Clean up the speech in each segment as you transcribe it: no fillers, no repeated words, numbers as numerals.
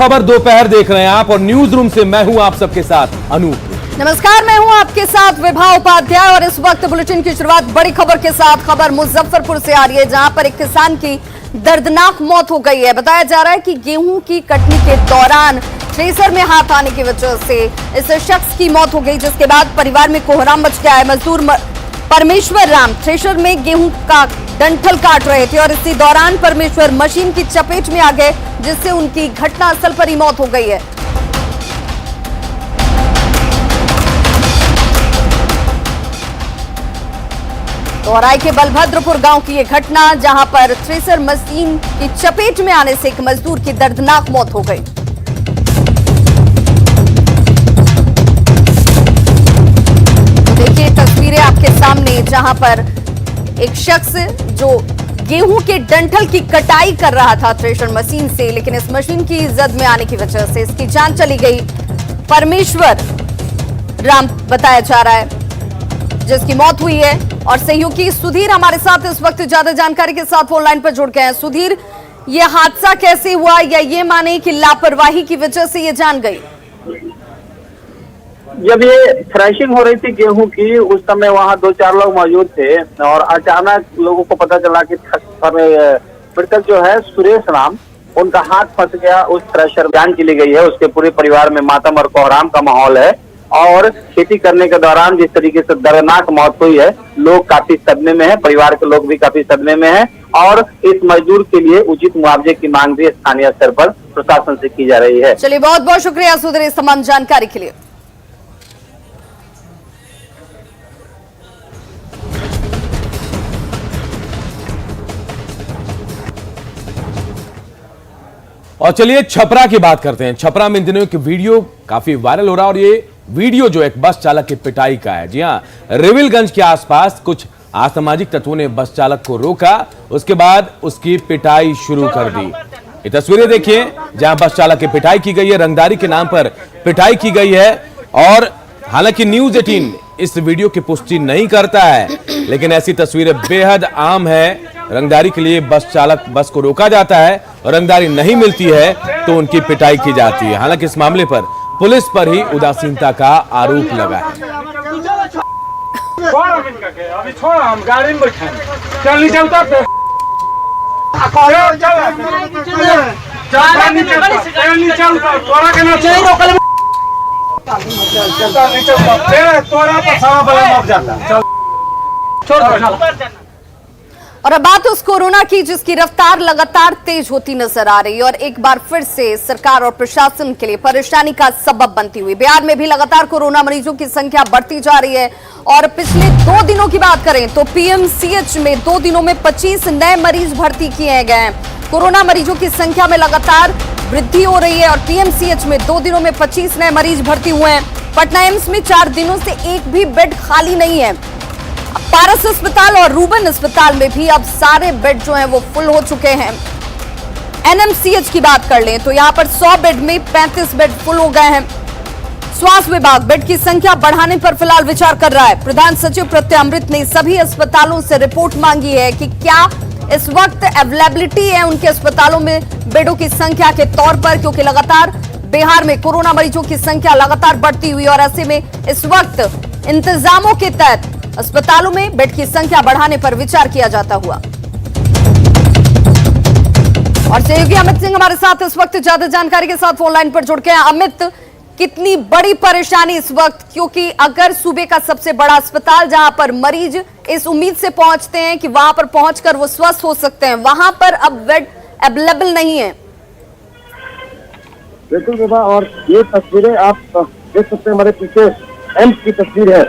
खबर दोपहर देख रहे हैं आप और न्यूज रूम से मैं हूं आप सबके साथ अनूप। नमस्कार, मैं हूं आपके साथ विभा उपाध्याय और इस वक्त बुलेटिन की शुरुआत बड़ी खबर के साथ। खबर मुजफ्फरपुर से आ रही है, जहां पर एक किसान की दर्दनाक मौत हो गई है। बताया जा रहा है कि गेहूं की कटनी के दौरान थ्रेसर में हाथ आने की वजह से इस शख्स की मौत हो गई, जिसके बाद परिवार में कोहराम मच गया है। मजदूर परमेश्वर राम थ्रेसर में गेहूं का डंठल काट रहे थे और इसी दौरान परमेश्वर मशीन की चपेट में आ गए, जिससे उनकी घटनास्थल पर ही मौत हो गई है। तोराई के बलभद्रपुर गांव की यह घटना, जहां पर थ्रेसर मशीन की चपेट में आने से एक मजदूर की दर्दनाक मौत हो गई। तो देखिए तस्वीरें आपके सामने, जहां पर एक शख्स जो गेहूं के डंठल की कटाई कर रहा था थ्रेसर मशीन से, लेकिन इस मशीन की जद में आने की वजह से इसकी जान चली गई। परमेश्वर राम बताया जा रहा है जिसकी मौत हुई है। और सहयोगी सुधीर हमारे साथ इस वक्त ज्यादा जानकारी के साथ ऑनलाइन पर जुड़ गए हैं। सुधीर, ये हादसा कैसे हुआ, या ये माने कि लापरवाही की वजह से ये जान गई? जब ये थ्रेशिंग हो रही थी गेहूं की, उस समय वहां 2-4 लोग मौजूद थे और अचानक लोगों को पता चला कि मृतक जो है सुरेश राम, उनका हाथ फंस गया उस थ्रेशर। जान चली गई है, उसके पूरे परिवार में मातम और कोहराम का माहौल है। और खेती करने के दौरान जिस तरीके से दर्दनाक मौत हुई है, लोग काफी सदमे में हैं, परिवार के लोग भी काफी सदमे में हैं और इस मजदूर के लिए उचित मुआवजे की मांग भी स्थानीय स्तर पर प्रशासन से की जा रही है। चलिए, बहुत बहुत शुक्रिया सुधीर इस तमाम जानकारी के लिए। और चलिए छपरा की बात करते हैं। छपरा में इन दिनों एक वीडियो काफी वायरल हो रहा है और ये वीडियो जो एक बस चालक की पिटाई का है। जी हां, रिविलगंज के आसपास कुछ असामाजिक तत्वों ने बस चालक को रोका, उसके बाद उसकी पिटाई शुरू कर दी। ये तस्वीरें देखिए जहां बस चालक की पिटाई की गई है, रंगदारी के नाम पर पिटाई की गई है। और हालांकि न्यूज 18 इस वीडियो की पुष्टि नहीं करता है, लेकिन ऐसी तस्वीरें बेहद आम है। रंगदारी के लिए बस चालक बस को रोका जाता है और रंगदारी नहीं मिलती है तो उनकी पिटाई की जाती है। हालांकि इस मामले पर पुलिस पर ही उदासीनता का आरोप लगा है। अभी छोड़, हम गाड़ी में बैठे चल नीचे उतर पे। नीचे उतर, तोरा के नीचे उतर, तोरा पर सारा बला मर जाता। चल छोड़। और अब बात उस कोरोना की जिसकी रफ्तार लगातार तेज होती नजर आ रही है और एक बार फिर से सरकार और प्रशासन के लिए परेशानी का सबब बनती हुई। बिहार में भी लगातार कोरोना मरीजों की संख्या बढ़ती जा रही है और पिछले 2 दिनों की बात करें तो पीएमसीएच में 2 दिनों में 25 नए मरीज भर्ती किए गए हैं। कोरोना मरीजों की संख्या में लगातार वृद्धि हो रही है और पीएमसीएच में 2 दिनों में 25 नए मरीज भर्ती हुए हैं। पटना एम्स में 4 दिनों से एक भी बेड खाली नहीं है। पारस अस्पताल और रूबन अस्पताल में भी अब सारे बेड जो हैं वो फुल हो चुके हैं। एनएमसीएच की बात कर लें तो यहां पर 100 बेड में 35 बेड फुल हो गए हैं। स्वास्थ्य विभाग बेड की संख्या बढ़ाने पर फिलहाल विचार कर रहा है। प्रधान सचिव प्रत्यय अमृत ने सभी अस्पतालों से रिपोर्ट मांगी है कि क्या इस वक्त अवेलेबिलिटी है उनके अस्पतालों में बेडों की संख्या के तौर पर, क्योंकि लगातार बिहार में कोरोना मरीजों की संख्या लगातार बढ़ती हुई और ऐसे में इस वक्त इंतजामों के तहत अस्पतालों में बेड की संख्या बढ़ाने पर विचार किया जाता हुआ। और सहयोगी अमित सिंह हमारे साथ इस वक्त ज्यादा जानकारी के साथ ऑनलाइन पर जुड़ गए हैं। अमित, कितनी बड़ी परेशानी इस वक्त, क्योंकि अगर सूबे का सबसे बड़ा अस्पताल जहां पर मरीज इस उम्मीद से पहुंचते हैं कि वहां पर पहुंचकर वो स्वस्थ हो सकते हैं, वहां पर अब बेड अवेलेबल नहीं है। बिल्कुल विभा, और ये तस्वीरें आप देख सकते हैं, हमारे पीछे एम्स की तस्वीर है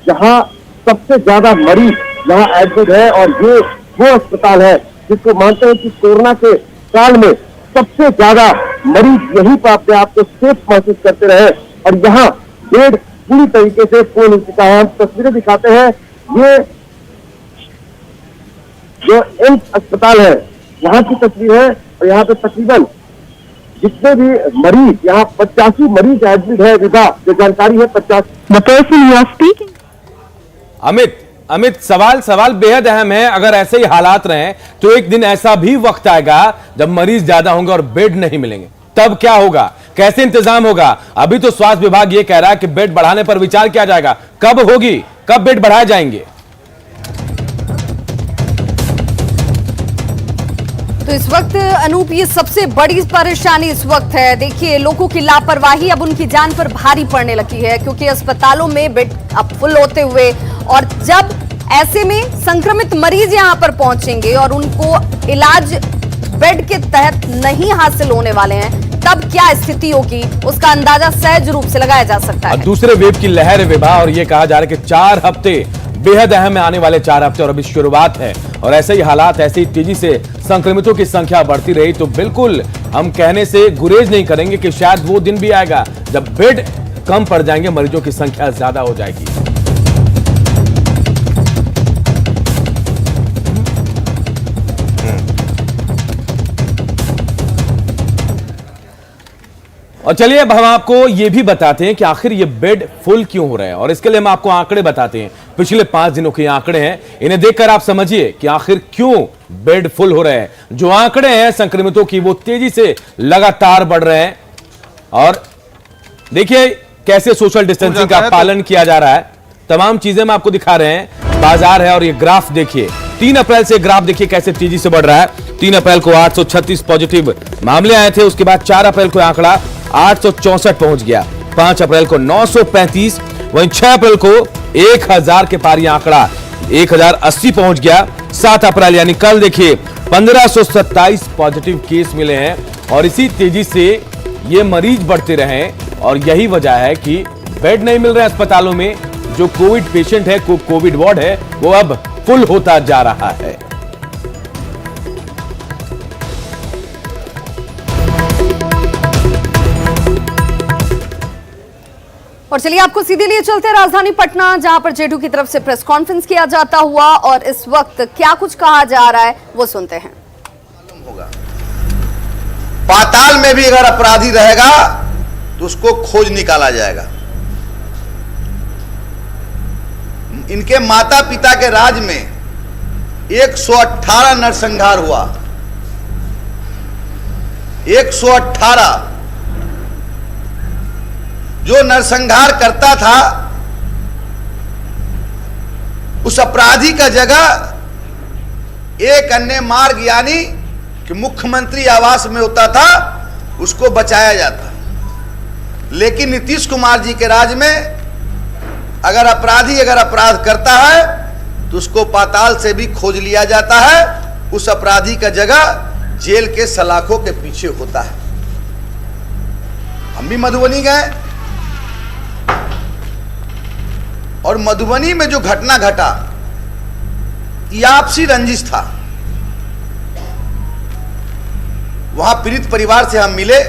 जहां सबसे ज्यादा मरीज यहाँ एडमिट है और ये वो अस्पताल है जिसको मानते हैं कि कोरोना के काल में सबसे ज्यादा मरीज यहीं पर अपने आप को सेफ महसूस करते रहे और यहाँ बेड पूरी तरीके से फुल हो चुका है। हम तस्वीरें दिखाते हैं, ये जो एम्स अस्पताल है यहाँ की तस्वीर है और यहाँ पे तकरीबन जितने भी मरीज, यहाँ 85 मरीज एडमिट है। विभाग जो जानकारी है 50। अमित सवाल बेहद अहम है। अगर ऐसे ही हालात रहे तो एक दिन ऐसा भी वक्त आएगा जब मरीज ज्यादा होंगे और बेड नहीं मिलेंगे। तब क्या होगा, कैसे इंतजाम होगा? अभी तो स्वास्थ्य विभाग ये कह रहा है कि बेड बढ़ाने पर विचार किया जाएगा। कब होगी, कब बेड बढ़ाए जाएंगे? तो इस वक्त अनूप ये सबसे बड़ी परेशानी इस वक्त है। देखिए, लोगों की लापरवाही अब उनकी जान पर भारी पड़ने लगी है, क्योंकि अस्पतालों में बेड अब फुल होते हुए, और जब ऐसे में संक्रमित मरीज यहां पर पहुंचेंगे और उनको इलाज बेड के तहत नहीं हासिल होने वाले हैं, तब क्या स्थिति होगी उसका अंदाजा सहज रूप से लगाया जा सकता है। दूसरे वेव की लहर है विभा, और यह कहा जा रहा है कि 4 हफ्ते बेहद अहम है, आने वाले 4 हफ्ते, और अभी शुरुआत है। और ऐसे ही हालात, ऐसे ही तेजी से संक्रमितों की संख्या बढ़ती रही तो बिल्कुल हम कहने से गुरेज नहीं करेंगे कि शायद वो दिन भी आएगा जब बेड कम पड़ जाएंगे, मरीजों की संख्या ज्यादा हो जाएगी। और चलिए अब हम आपको यह भी बताते हैं कि आखिर ये बेड फुल क्यों हो रहे हैं, और इसके लिए हम आपको आंकड़े बताते हैं। पिछले 5 दिनों के आंकड़े हैं, इन्हें देखकर आप समझिए कि आखिर क्यों बेड फुल हो रहे हैं। जो आंकड़े हैं संक्रमितों की, वो तेजी से लगातार बढ़ रहे हैं। और देखिए कैसे सोशल डिस्टेंसिंग का पालन किया जा रहा है, तमाम चीजें हम आपको दिखा रहे हैं। बाजार है और ये ग्राफ देखिए, 3 अप्रैल से ग्राफ देखिए कैसे तेजी से बढ़ रहा है। 3 अप्रैल को 836 पॉजिटिव मामले आए थे, उसके बाद 4 अप्रैल को आंकड़ा 864 पहुंच गया, 5 अप्रैल को 935, वहीं 6 अप्रैल को 1000 के पार आंकड़ा 1080 पहुंच गया। 7 अप्रैल यानी कल देखिए 1527 पॉजिटिव केस मिले हैं, और इसी तेजी से ये मरीज बढ़ते रहे, और यही वजह है कि बेड नहीं मिल रहे अस्पतालों में। जो कोविड पेशेंट है, कोविड वार्ड है, वो अब फुल होता जा रहा है। और चलिए आपको सीधे लिए चलते हैं राजधानी पटना, जहां पर जेडीयू की तरफ से प्रेस कॉन्फ्रेंस किया जाता हुआ, और इस वक्त क्या कुछ कहा जा रहा है वो सुनते हैं। पाताल में भी अगर अपराधी रहेगा तो उसको खोज निकाला जाएगा। इनके माता पिता के राज में 118 नरसंहार हुआ, 118। जो नरसंहार करता था उस अपराधी का जगह एक अन्य मार्ग यानी कि मुख्यमंत्री आवास में होता था, उसको बचाया जाता। लेकिन नीतीश कुमार जी के राज में अगर अपराध करता है तो उसको पाताल से भी खोज लिया जाता है। उस अपराधी का जगह जेल के सलाखों के पीछे होता है। हम भी मधुबनी गए, और मधुबनी में जो घटना घटा, ये आपसी रंजिश था। वहां पीड़ित परिवार से हम मिले,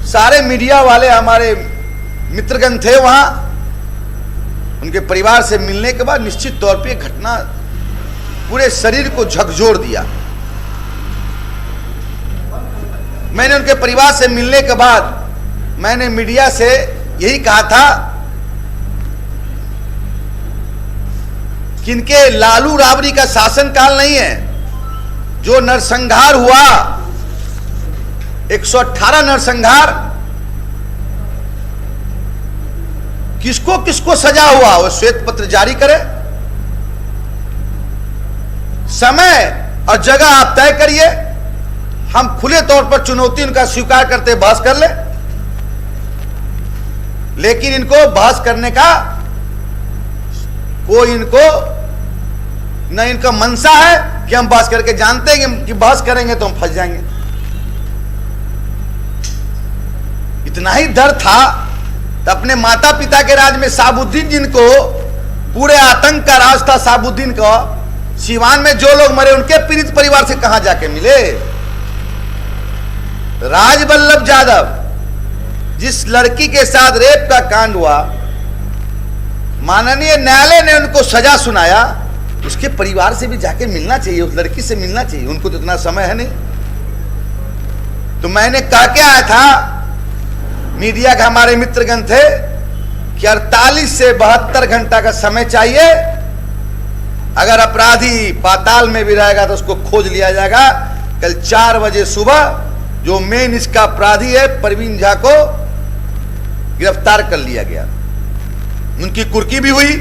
सारे मीडिया वाले हमारे मित्रगण थे वहां। उनके परिवार से मिलने के बाद निश्चित तौर पे घटना पूरे शरीर को झकझोर दिया। मैंने उनके परिवार से मिलने के बाद मैंने मीडिया से यही कहा था कि इनके लालू राबड़ी का शासनकाल नहीं है। जो नरसंहार हुआ, 118 नरसंहार, किसको किसको सजा हुआ वो श्वेत पत्र जारी करे, समय और जगह आप तय करिए। हम खुले तौर पर चुनौती उनका स्वीकार करते बहस कर ले, लेकिन इनको बहस करने का कोई न इनका मनसा है कि हम बहस करके जानते हैं कि बहस करेंगे तो हम फंस जाएंगे। इतना ही डर था तो अपने माता पिता के राज में साबुद्दीन जिनको पूरे आतंक का राज था, साबुद्दीन का, सीवान में जो लोग मरे उनके पीड़ित परिवार से कहां जाके मिले। राजवल्लभ यादव, जिस लड़की के साथ रेप का कांड हुआ, माननीय न्यायालय ने उनको सजा सुनाया, उसके परिवार से भी जाके मिलना चाहिए, उस लड़की से मिलना चाहिए। उनको तो इतना समय है नहीं। तो मैंने कह के आया था, मीडिया के हमारे मित्रगण थे, कि 48 से 72 घंटा का समय चाहिए। अगर अपराधी पाताल में भी रहेगा तो उसको खोज लिया जाएगा। कल 4 बजे सुबह जो मेन इसका अपराधी है परवीन झा को गिरफ्तार कर लिया गया। उनकी कुर्की भी हुई।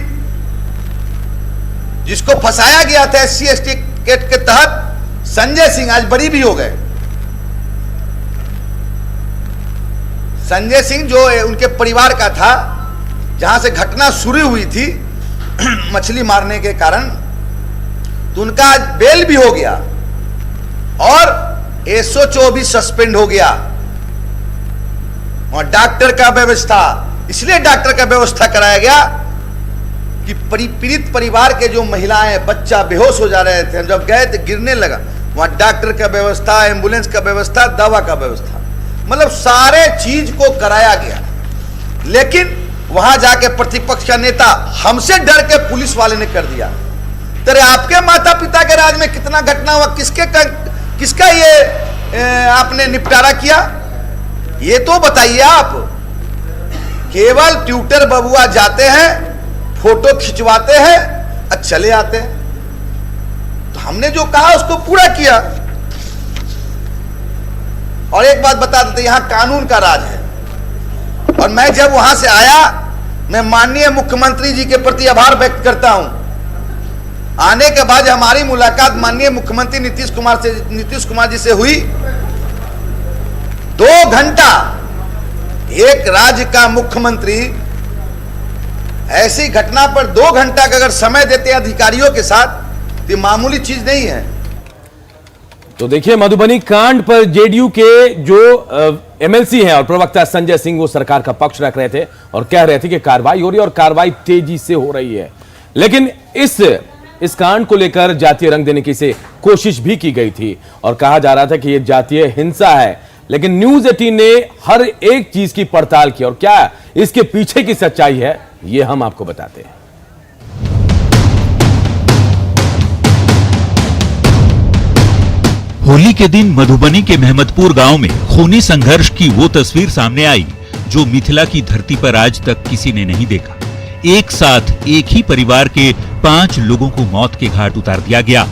जिसको फंसाया गया था SC/ST एक्ट के तहत संजय सिंह आज बरी भी हो गए। संजय सिंह जो उनके परिवार का था, जहां से घटना शुरू हुई थी मछली मारने के कारण, तो उनका आज बेल भी हो गया और 124 सस्पेंड हो गया। और डॉक्टर का व्यवस्था, इसलिए डॉक्टर का व्यवस्था कराया गया कि पीड़ित परिवार के जो महिलाएं, बच्चा बेहोश हो जा रहे थे, जब गए तो गिरने लगा, वहां डॉक्टर का व्यवस्था, एम्बुलेंस का व्यवस्था, दवा का व्यवस्था, मतलब सारे चीज को कराया गया। लेकिन वहां जाके प्रतिपक्ष का नेता हमसे डर के पुलिस वाले ने कर दिया। तेरे आपके माता पिता के राज में कितना घटना हुआ, किसका ये आपने निपटारा किया, ये तो बताइए आप। केवल ट्विटर बबुआ जाते हैं, फोटो खिंचवाते हैं और चले आते हैं। तो हमने जो कहा उसको पूरा किया। और एक बात बता देते, यहां कानून का राज है। और मैं जब वहां से आया, मैं माननीय मुख्यमंत्री जी के प्रति आभार व्यक्त करता हूं। आने के बाद हमारी मुलाकात माननीय मुख्यमंत्री नीतीश कुमार जी से हुई। 2 घंटा एक राज्य का मुख्यमंत्री ऐसी घटना पर 2 घंटा का अगर समय देते हैं अधिकारियों के साथ, तो मामूली चीज नहीं है। तो देखिए, मधुबनी कांड पर जेडीयू के जो MLC हैं और प्रवक्ता संजय सिंह, वो सरकार का पक्ष रख रहे थे और कह रहे थे कि कार्रवाई हो रही है और कार्रवाई तेजी से हो रही है। लेकिन इस कांड को लेकर जातीय रंग देने की से कोशिश भी की गई थी और कहा जा रहा था कि यह जातीय हिंसा है। लेकिन न्यूज 18 ने हर एक चीज की पड़ताल की और क्या इसके पीछे की सच्चाई है, यह हम आपको बताते हैं। होली के दिन मधुबनी के महमदपुर गांव में खूनी संघर्ष की वो तस्वीर सामने आई जो मिथिला की धरती पर आज तक किसी ने नहीं देखा। एक साथ एक ही परिवार के 5 लोगों को मौत के घाट उतार दिया गया।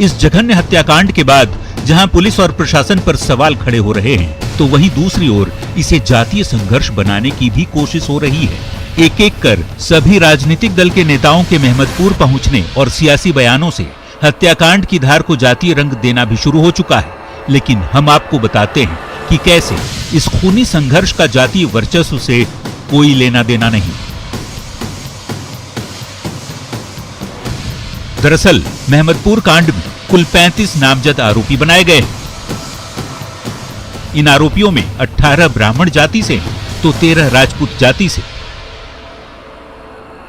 इस जघन्य हत्याकांड के बाद जहां पुलिस और प्रशासन पर सवाल खड़े हो रहे हैं, तो वहीं दूसरी ओर इसे जातीय संघर्ष बनाने की भी कोशिश हो रही है। एक एक कर सभी राजनीतिक दल के नेताओं के महमदपुर पहुंचने और सियासी बयानों से हत्याकांड की धार को जातीय रंग देना भी शुरू हो चुका है। लेकिन हम आपको बताते हैं कि कैसे इस खूनी संघर्ष का जातीय वर्चस्व से कोई लेना देना नहीं। दरअसल महमदपुर कांड में कुल 35 नामजद आरोपी बनाए गए। इन आरोपियों में 18 ब्राह्मण जाति से तो 13 राजपूत जाति से,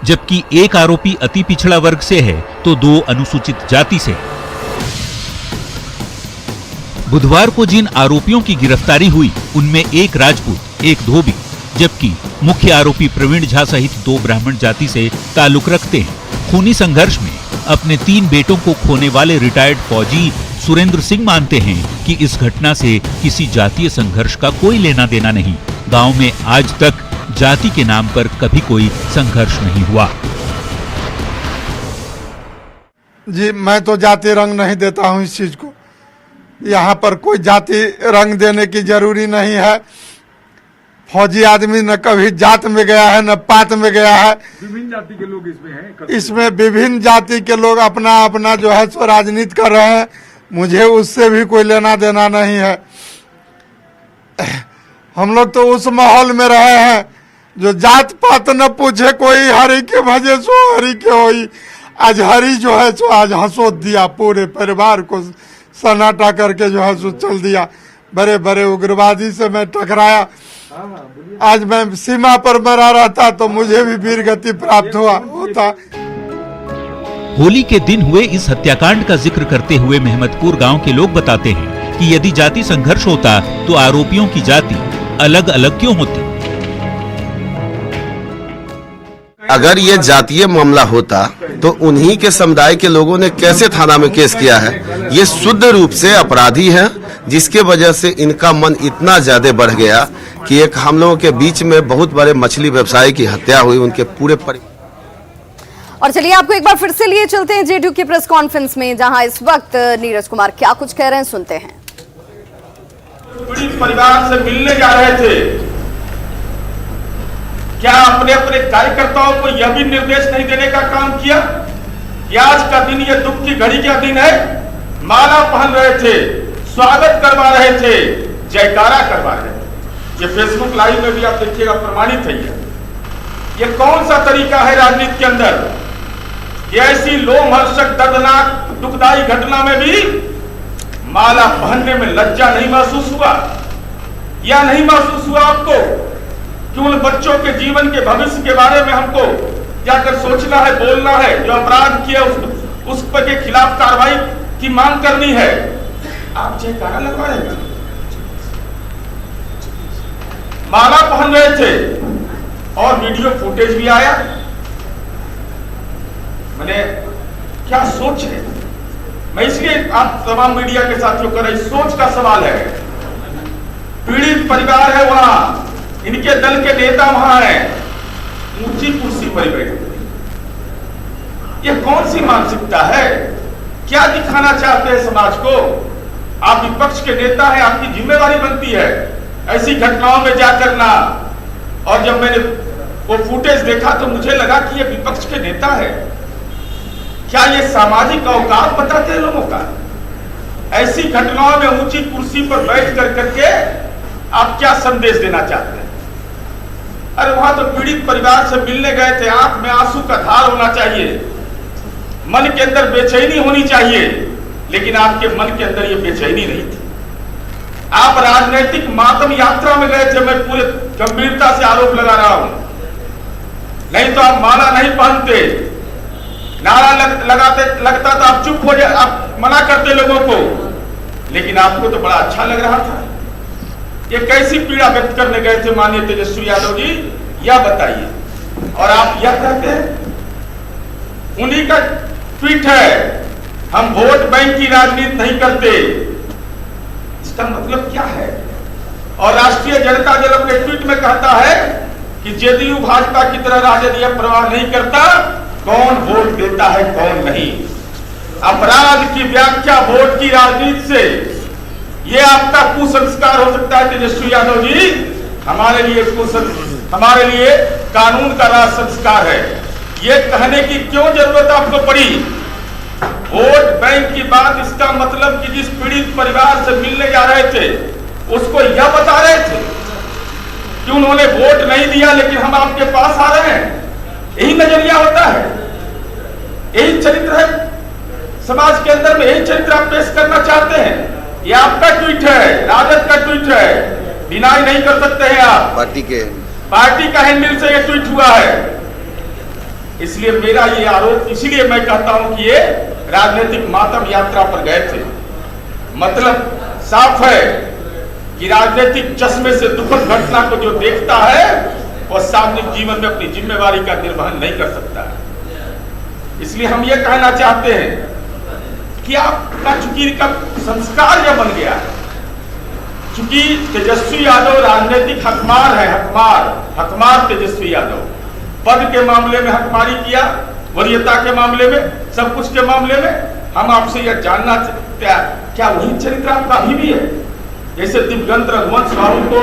जबकि एक आरोपी अति पिछड़ा वर्ग से है तो 2 अनुसूचित जाति से। बुधवार को जिन आरोपियों की गिरफ्तारी हुई उनमें एक राजपूत, एक धोबी, जबकि मुख्य आरोपी प्रवीण झा सहित 2 ब्राह्मण जाति से ताल्लुक रखते हैं। खूनी संघर्ष में अपने 3 बेटों को खोने वाले रिटायर्ड फौजी सुरेंद्र सिंह मानते हैं कि इस घटना से किसी जातीय संघर्ष का कोई लेना देना नहीं। गांव में आज तक जाति के नाम पर कभी कोई संघर्ष नहीं हुआ। जी, मैं तो जाति रंग नहीं देता हूं इस चीज को। यहाँ पर कोई जाति रंग देने की जरूरी नहीं है। फौजी आदमी न कभी जात में गया है न पात में गया है। विभिन्न जाति के लोग इसमें हैं। इसमें विभिन्न जाति के लोग अपना अपना जो है सो राजनीति कर रहे हैं। मुझे उससे भी कोई लेना देना नहीं है। हम लोग तो उस माहौल में रहे हैं जो जात पात न पूछे कोई, हरि के भजे सो हरि के होई। आज हरि जो है सो आज हंसो दिया, पूरे परिवार को सन्नाटा करके जो है सो चल दिया। बड़े बड़े उग्रवादी से मैं टकराया। आज मैं सीमा पर मरा रहता तो मुझे भी वीर गति प्राप्त होता। होली के दिन हुए इस हत्याकांड का जिक्र करते हुए महमदपुर गांव के लोग बताते हैं कि यदि जाति संघर्ष होता तो आरोपियों की जाति अलग अलग क्यों होती। अगर ये जातीय मामला होता तो उन्हीं के समुदाय के लोगों ने कैसे थाना में केस किया है। ये शुद्ध रूप से अपराधी है, जिसके वजह से इनका मन इतना ज्यादा बढ़ गया कि एक हम लोगों के बीच में बहुत बड़े मछली व्यवसायी की हत्या हुई, उनके पूरे और चलिए आपको एक बार फिर से लिए चलते हैं जेडीयू की प्रेस कॉन्फ्रेंस में, जहां इस वक्त नीरज कुमार क्या कुछ कह रहे हैं, सुनते हैं। पीड़ित परिवार से मिलने जा रहे थे, क्या अपने अपने कार्यकर्ताओं को यह भी निर्देश नहीं देने का काम किया कि आज का दिन ये दुख की घड़ी का दिन है? माला पहन रहे थे, स्वागत करवा रहे थे, जयकारा करवा रहे थे। ये फेसबुक लाइव में भी आप देखिएगा, प्रमाणित है। ये कौन सा तरीका है राजनीति के अंदर? ये ऐसी लोमहर्षक दर्दनाक दुखदाई घटना में भी माला पहनने में लज्जा नहीं महसूस हुआ? या नहीं महसूस हुआ आपको कि उन बच्चों के जीवन के भविष्य के बारे में हमको जाकर सोचना है, बोलना है, जो अपराध किया उस पर के खिलाफ कार्रवाई की मांग करनी है? आप जयकारा लगवा रहे थे, माला पहन रहे थे और वीडियो फुटेज भी आया। मैंने क्या सोच है? मैं इसलिए आप तमाम मीडिया के साथियों कर रही सोच का सवाल है। पीड़ित परिवार है वहां, इनके दल के नेता वहां हैं, ऊंची कुर्सी पर बैठे। यह कौन सी मानसिकता है? क्या दिखाना चाहते हैं समाज को? आप विपक्ष के नेता हैं, आपकी जिम्मेवारी बनती है ऐसी घटनाओं में जाकर ना। और जब मैंने वो फुटेज देखा तो मुझे लगा कि ये विपक्ष के नेता है। क्या ये सामाजिक औकात बताते हैं लोगों का? ऐसी घटनाओं में ऊंची कुर्सी पर बैठ कर करके आप क्या संदेश देना चाहते हैं? अरे वहां तो पीड़ित परिवार से मिलने गए थे, आंख में आंसू का धार होना चाहिए, मन के अंदर बेचैनी होनी चाहिए, लेकिन आपके मन के अंदर ये बेचैनी नहीं थी। आप राजनीतिक मातम यात्रा में गए थे। मैं पूरे गंभीरता से आरोप लगा रहा हूं, नहीं तो आप माला नहीं पहनते, नारा लगाते, लगता तो आप चुप हो जाए, आप मना करते लोगों को, लेकिन आपको तो बड़ा अच्छा लग रहा था। ये कैसी पीड़ा व्यक्त करने गए थे माननीय तेजस्वी यादव जी, यह बताइए। और आप यह कहते हैं, उन्हीं का ट्वीट है, हम वोट बैंक की राजनीति नहीं करते। इसका मतलब क्या है? और राष्ट्रीय जनता दल अपने ट्वीट में कहता है कि जेडीयू भाजपा की तरह राजद यह परवाह नहीं करता कौन वोट देता है कौन नहीं। अपराध की व्याख्या वोट की राजनीति से, ये आपका कुसंस्कार हो सकता है तेजस्वी यादव जी। हमारे लिए कानून का राज संस्कार है। ये कहने की क्यों जरूरत आपको पड़ी? वोट बैंक की बात, इसका मतलब कि जिस पीड़ित परिवार से मिलने जा रहे थे उसको यह बता रहे थे कि उन्होंने वोट नहीं दिया लेकिन हम आपके पास आ रहे हैं। यही नजरिया होता है, यही चरित्र है समाज के अंदर में, यही चरित्र आप पेश करना चाहते हैं। ये आपका ट्वीट है, राजद का ट्वीट है, डिनाई नहीं कर सकते हैं आप। पार्टी का हैंडल से ये ट्वीट हुआ है। इसलिए मेरा ये आरोप, इसीलिए मैं कहता हूं कि ये राजनीतिक मातम यात्रा पर गए थे। मतलब साफ है कि राजनीतिक चश्मे से दुखद घटना को जो देखता है वह सामाजिक जीवन में अपनी जिम्मेवारी का निर्वहन नहीं कर सकता। इसलिए हम ये कहना चाहते हैं कि आपका चूंकि का संस्कार यह बन गया है, चूंकि तेजस्वी यादव राजनीतिक हकमार है, हकमार तेजस्वी यादव पद के मामले में हकमारी किया, वरीयता के मामले में, सब कुछ के मामले में। हम आपसे यह जानना चाहते हैं, क्या वही चरित्र आपका अभी भी है? जैसे दिवंगत रघुवंश बाबू को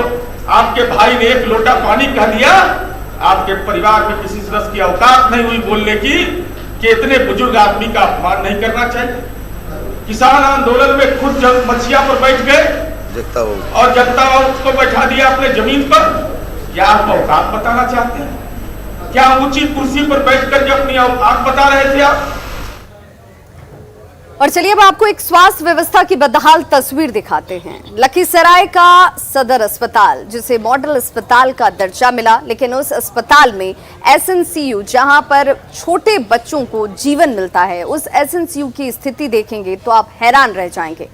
आपके भाई ने एक लोटा पानी कह दिया, आपके परिवार में किसी सदस्य की औकात नहीं हुई बोलने की कि इतने बुजुर्ग आदमी का अपमान नहीं करना चाहिए। किसान आंदोलन में खुद जब मछिया पर बैठ गए और जनता को बैठा दिया अपने जमीन पर। क्या आप औकात बताना चाहते हैं? क्या ऊंची कुर्सी पर बैठकर जो अपनी औकात बता रहे थे आप? और चलिए अब आपको एक स्वास्थ्य व्यवस्था की बदहाल तस्वीर दिखाते हैं। लखीसराय का सदर अस्पताल, जिसे मॉडल अस्पताल का दर्जा मिला, लेकिन उस अस्पताल में एसएनसीयू, जहां पर छोटे बच्चों को जीवन मिलता है, उस एसएनसीयू की स्थिति देखेंगे तो आप हैरान रह जाएंगे।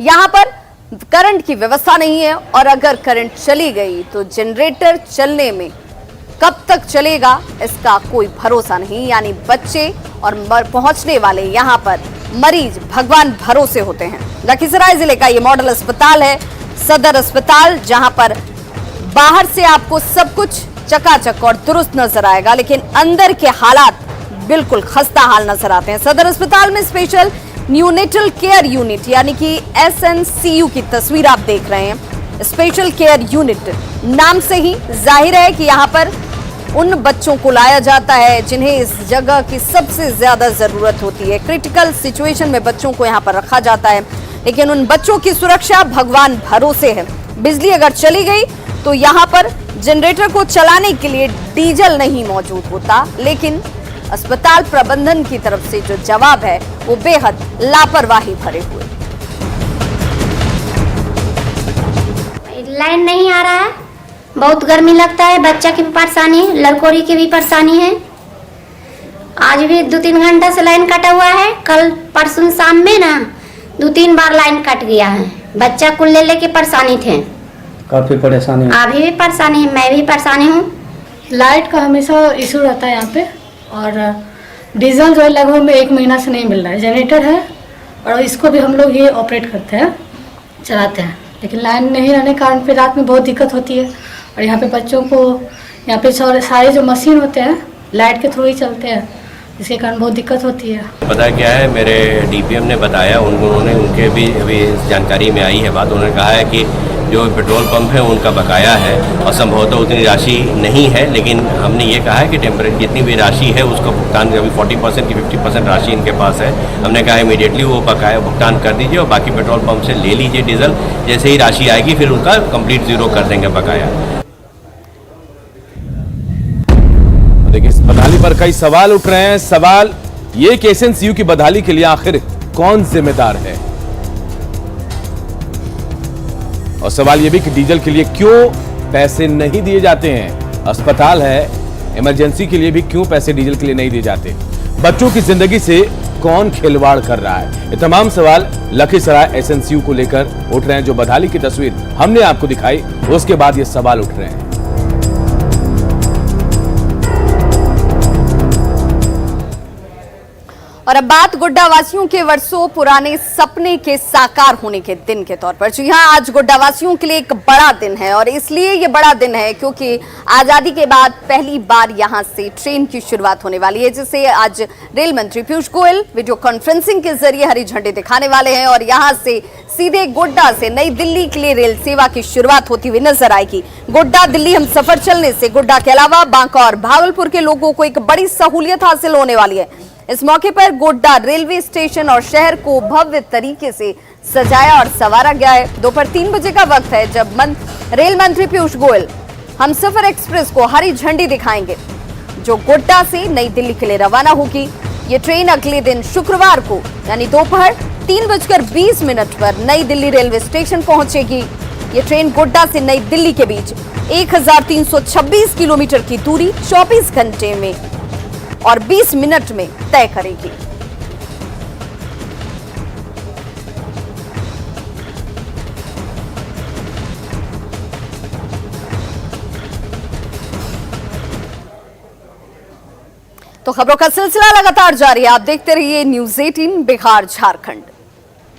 यहां पर करंट की व्यवस्था नहीं है, और अगर करंट चली गई तो जनरेटर चलने में कब तक चलेगा इसका कोई भरोसा नहीं। यानी बच्चे और पहुंचने वाले यहाँ पर मरीज भगवान भरोसे होते हैं। लखीसराय जिले का ये मॉडल अस्पताल है, सदर अस्पताल, जहां पर बाहर से आपको सब कुछ चकाचक और दुरुस्त नजर आएगा, लेकिन अंदर के हालात बिल्कुल खस्ता हाल नजर आते हैं। सदर अस्पताल में स्पेशल न्यूनेटल केयर यूनिट यानी कि एसएनसीयू की तस्वीर आप देख रहे हैं। Special care unit. नाम से ही जाहिर है कि यहाँ पर उन बच्चों को लाया जाता है जिन्हें इस जगह की सबसे ज्यादा जरूरत होती है। क्रिटिकल सिचुएशन में बच्चों को यहाँ पर रखा जाता है, लेकिन उन बच्चों की सुरक्षा भगवान भरोसे है। बिजली अगर चली गई तो यहाँ पर जनरेटर को चलाने के लिए डीजल नहीं मौजूद होता, लेकिन अस्पताल प्रबंधन की तरफ से जो जवाब है वो बेहद लापरवाही भरे हुए। लाइन नहीं आ रहा है, बहुत गर्मी लगता है, बच्चा की भी परेशानी है, लड़कोरी की भी परेशानी है। आज भी 2-3 घंटा से लाइन कटा हुआ है। कल परसों शाम में ना 2-3 बार लाइन कट गया है। बच्चा को ले लेके परेशानी थे, काफी परेशानी है। अभी भी परेशानी है, मैं भी परेशानी हूँ। लाइट का हमेशा इशू रहता है यहाँ पे, और डीजल जो है लगभग में 1 महीना से नहीं मिल रहा है। जनरेटर है और इसको भी हम लोग ये ऑपरेट करते हैं, चलाते हैं, लेकिन लाइन नहीं रहने के कारण फिर रात में बहुत दिक्कत होती है। और यहाँ पे बच्चों को यहाँ पे सारे जो मशीन होते हैं लाइट के थ्रू ही चलते हैं, इसके कारण बहुत दिक्कत होती है। पता क्या है, मेरे डीपीएम ने बताया, उन्होंने उनके भी अभी जानकारी में आई है बात। उन्होंने कहा है कि जो पेट्रोल पंप है उनका बकाया है और संभवतः उतनी राशि नहीं है, लेकिन हमने ये कहा है कि टेम्परेरी जितनी भी राशि है उसका भुगतान अभी 40% की 50% राशि इनके पास है। हमने कहा इमीडिएटली वो बकाया भुगतान कर दीजिए और बाकी पेट्रोल पंप से ले लीजिए डीजल। जैसे ही राशि आएगी फिर उनका कंप्लीट जीरो कर देंगे बकाया। देखिए, इस बदहाली पर कई सवाल उठ रहे हैं। सवाल ये कि एसएनसीयू की बदहाली के लिए आखिर कौन जिम्मेदार है, और सवाल यह भी कि डीजल के लिए क्यों पैसे नहीं दिए जाते हैं। अस्पताल है, इमरजेंसी के लिए भी क्यों पैसे डीजल के लिए नहीं दिए जाते। बच्चों की जिंदगी से कौन खिलवाड़ कर रहा है। ये तमाम सवाल लखीसराय एसएनसीयू को लेकर उठ रहे हैं। जो बदहाली की तस्वीर हमने आपको दिखाई, उसके बाद ये सवाल उठ रहे हैं। और अब बात गोड्डा वासियों के वर्षों पुराने सपने के साकार होने के दिन के तौर पर। जी हां, आज गोड्डा वासियों के लिए एक बड़ा दिन है, और इसलिए ये बड़ा दिन है क्योंकि आजादी के बाद पहली बार यहां से ट्रेन की शुरुआत होने वाली है, जिसे आज रेल मंत्री पीयूष गोयल वीडियो कॉन्फ्रेंसिंग के जरिए हरी झंडी दिखाने वाले हैं। और यहां से सीधे गोड्डा से नई दिल्ली के लिए रेल सेवा की शुरुआत होती हुई नजर आएगी। गोड्डा दिल्ली हम सफर चलने से गोड्डा के अलावा बांका और भागलपुर के लोगों को एक बड़ी सहूलियत हासिल होने वाली है। इस मौके पर गोड्डा रेलवे स्टेशन और शहर को भव्य तरीके से सजाया और संवारा गया है। दोपहर 3 बजे का वक्त है जब रेल मंत्री पीयूष गोयल हमसफर एक्सप्रेस को हरी झंडी दिखाएंगे, जो गोड्डा से नई दिल्ली के लिए रवाना होगी। ये ट्रेन अगले दिन शुक्रवार को यानी दोपहर 3:20 पर नई दिल्ली रेलवे स्टेशन पहुंचेगी। ये ट्रेन गोड्डा से नई दिल्ली के बीच 1326 किलोमीटर की दूरी 24 घंटे में और 20 मिनट में तय करेगी। तो खबरों का सिलसिला लगातार जारी है। आप देखते रहिए न्यूज़ 18 बिहार झारखंड।